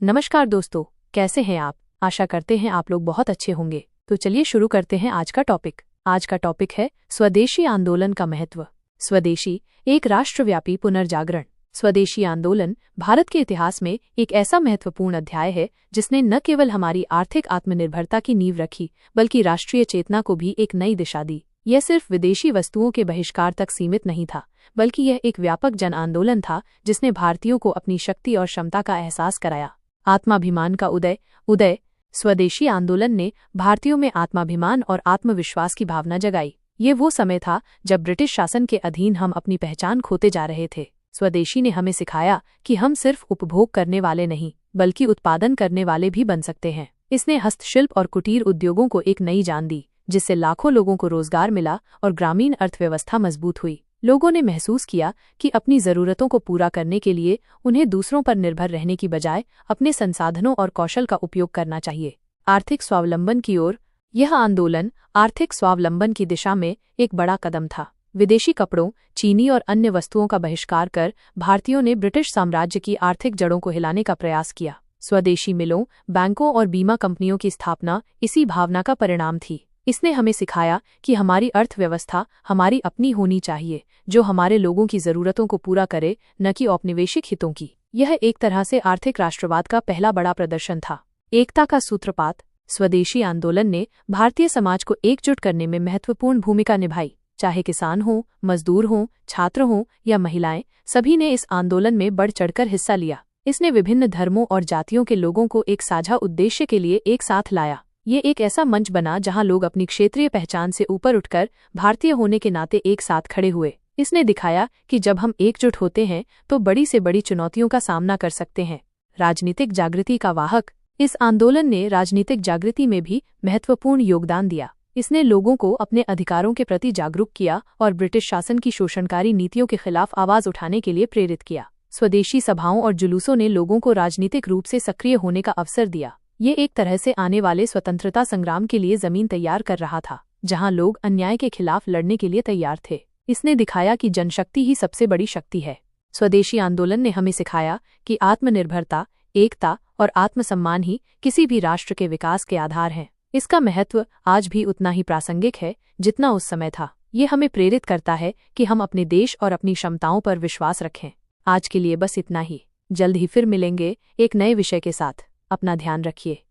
नमस्कार दोस्तों, कैसे हैं आप। आशा करते हैं आप लोग बहुत अच्छे होंगे। तो चलिए शुरू करते हैं आज का टॉपिक। आज का टॉपिक है स्वदेशी आंदोलन का महत्व। स्वदेशी एक राष्ट्रव्यापी पुनर्जागरण। स्वदेशी आंदोलन भारत के इतिहास में एक ऐसा महत्वपूर्ण अध्याय है जिसने न केवल हमारी आर्थिक आत्मनिर्भरता की नींव रखी बल्कि राष्ट्रीय चेतना को भी एक नई दिशा दी। यह सिर्फ विदेशी वस्तुओं के बहिष्कार तक सीमित नहीं था, बल्कि यह एक व्यापक जन आंदोलन था जिसने भारतीयों को अपनी शक्ति और क्षमता का एहसास कराया। आत्माभिमान का उदय। स्वदेशी आंदोलन ने भारतीयों में आत्माभिमान और आत्मविश्वास की भावना जगाई। ये वो समय था जब ब्रिटिश शासन के अधीन हम अपनी पहचान खोते जा रहे थे। स्वदेशी ने हमें सिखाया कि हम सिर्फ उपभोग करने वाले नहीं बल्कि उत्पादन करने वाले भी बन सकते हैं। इसने हस्तशिल्प और कुटीर उद्योगों को एक नई जान दी, जिससे लाखों लोगों को रोजगार मिला और ग्रामीण अर्थव्यवस्था मजबूत हुई। लोगों ने महसूस किया कि अपनी जरूरतों को पूरा करने के लिए उन्हें दूसरों पर निर्भर रहने की बजाय अपने संसाधनों और कौशल का उपयोग करना चाहिए। आर्थिक स्वावलंबन की ओर। यह आंदोलन आर्थिक स्वावलंबन की दिशा में एक बड़ा कदम था। विदेशी कपड़ों, चीनी और अन्य वस्तुओं का बहिष्कार कर भारतीयों ने ब्रिटिश साम्राज्य की आर्थिक जड़ों को हिलाने का प्रयास किया। स्वदेशी मिलों, बैंकों और बीमा कंपनियों की स्थापना इसी भावना का परिणाम थी। इसने हमें सिखाया कि हमारी अर्थव्यवस्था हमारी अपनी होनी चाहिए, जो हमारे लोगों की जरूरतों को पूरा करे, न कि औपनिवेशिक हितों की। यह एक तरह से आर्थिक राष्ट्रवाद का पहला बड़ा प्रदर्शन था। एकता का सूत्रपात। स्वदेशी आंदोलन ने भारतीय समाज को एकजुट करने में महत्वपूर्ण भूमिका निभाई। चाहे किसान हों, मजदूर हों, छात्र हों या महिलाएं, सभी ने इस आंदोलन में बढ़ चढ़कर हिस्सा लिया। इसने विभिन्न धर्मों और जातियों के लोगों को एक साझा उद्देश्य के लिए एक साथ लाया। ये एक ऐसा मंच बना जहां लोग अपनी क्षेत्रीय पहचान से ऊपर उठकर भारतीय होने के नाते एक साथ खड़े हुए। इसने दिखाया कि जब हम एकजुट होते हैं तो बड़ी से बड़ी चुनौतियों का सामना कर सकते हैं। राजनीतिक जागृति का वाहक। इस आंदोलन ने राजनीतिक जागृति में भी महत्वपूर्ण योगदान दिया। इसने लोगों को अपने अधिकारों के प्रति जागरूक किया और ब्रिटिश शासन की शोषणकारी नीतियों के खिलाफ आवाज उठाने के लिए प्रेरित किया। स्वदेशी सभाओं और जुलूसों ने लोगों को राजनीतिक रूप से सक्रिय होने का अवसर दिया। ये एक तरह से आने वाले स्वतंत्रता संग्राम के लिए जमीन तैयार कर रहा था, जहां लोग अन्याय के खिलाफ लड़ने के लिए तैयार थे। इसने दिखाया कि जनशक्ति ही सबसे बड़ी शक्ति है। स्वदेशी आंदोलन ने हमें सिखाया कि आत्मनिर्भरता, एकता और आत्मसम्मान ही किसी भी राष्ट्र के विकास के आधार हैं। इसका महत्व आज भी उतना ही प्रासंगिक है जितना उस समय था। ये हमें प्रेरित करता है कि हम अपने देश और अपनी क्षमताओं पर विश्वास रखें। आज के लिए बस इतना ही। जल्द ही फिर मिलेंगे एक नए विषय के साथ। अपना ध्यान रखिए।